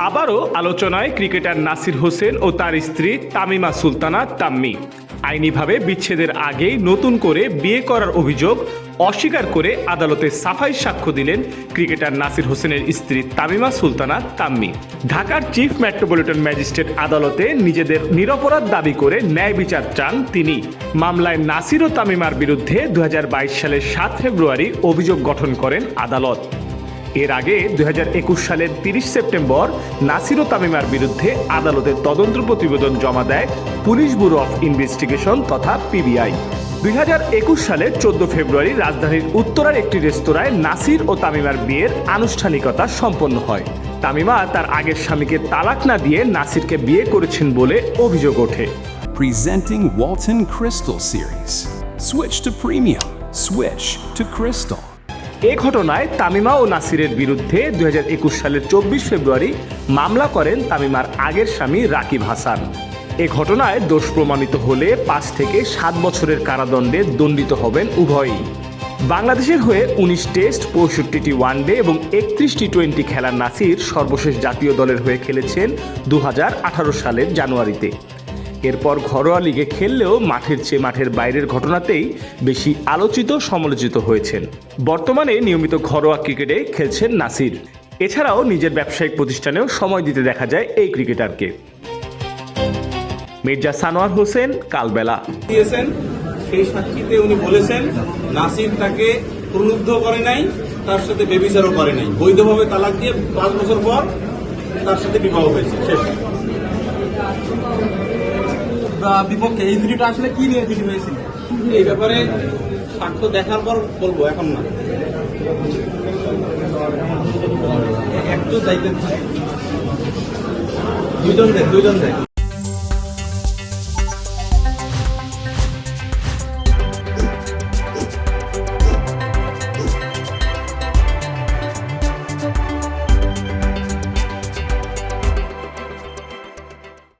আবারও আলোচনায় ক্রিকেটার নাসির হোসেন ও তার স্ত্রী তামিমা সুলতানা তাম্মি। আইনিভাবে বিচ্ছেদের আগেই নতুন করে বিয়ে করার অভিযোগ অস্বীকার করে আদালতে সাফাই সাক্ষ্য দিলেন ক্রিকেটার নাসির হোসেনের স্ত্রী তামিমা সুলতানা তাম্মি। ঢাকার চিফ মেট্রোপলিটন ম্যাজিস্ট্রেট আদালতে নিজেদের নিরপরাধ দাবি করে ন্যায় বিচার চান তিনি। মামলায় নাসির ও তামিমার বিরুদ্ধে 2022 সালের 7 ফেব্রুয়ারি অভিযোগ গঠন করেন আদালত। এর আগে 2021 সালের 30 সেপ্টেম্বর নাসির ও তামিমার বিরুদ্ধে আদালতে তদন্ত প্রতিবেদন জমা দেয় পুলিশ ব্যুরো অফ ইনভেস্টিগেশন তথা পিবিআই। 2021 সালের 14 ফেব্রুয়ারি রাজধানীর উত্তরার একটি রেস্তোরাঁয় নাসির ও তামিমার বিয়ের আনুষ্ঠানিকতা সম্পন্ন হয়। তামিমা তার আগের স্বামীকে তালাক না দিয়ে নাসিরকে বিয়ে করেছেন বলে অভিযোগ ওঠে। Presenting Walton Crystal Series. Switch to premium. Switch to Crystal. এ ঘটনায় তামিমা ও নাসিরের বিরুদ্ধে 2021 সালের 24 ফেব্রুয়ারি মামলা করেন তামিমার আগের স্বামী রাকিব হাসান। এ ঘটনায় দোষ প্রমাণিত হলে 5 থেকে 7 বছরের কারাদণ্ডে দণ্ডিত হবেন উভয়ই। বাংলাদেশের হয়ে 19 টেস্ট, 65টি ওয়ানডে এবং 31টি টি20 খেলার নাসির সর্বশেষ জাতীয় দলের হয়ে খেলেছেন 2018 সালের জানুয়ারিতে। এরপর ঘরোয়া লিগে খেললেও মাঠের চেয়ে মাঠের বাইরের ঘটনাতেই বেশি আলোচিত সমালোচিত হয়েছেন। বর্তমানে নিয়মিত ঘরোয়া ক্রিকেটে খেলছেন নাসির। এছাড়াও নিজের ব্যবসায়িক প্রতিষ্ঠানেও সময় দিতে দেখা যায় এই ক্রিকেটারকে। মির্জা সানোয়ার হোসেন, কালবেলা। সেই সাক্ষীতে উনি বলেছেন নাসির তাকে প্রলুব্ধ করে নাই, তার সাথে বেবিচারও করে নাই, বৈধভাবে তালাক দিয়ে 5 বছর পর তার সাথে বিবাহ হয়েছে। শেষ। বিপক্ষে এই ভিডিওটা আসলে কি নিয়ে ভিডিও হয়েছিল এই ব্যাপারে সাক্ষ্য দেখার পর বলবো, এখন না। একটু দায়িত্ব দুইজন দেয়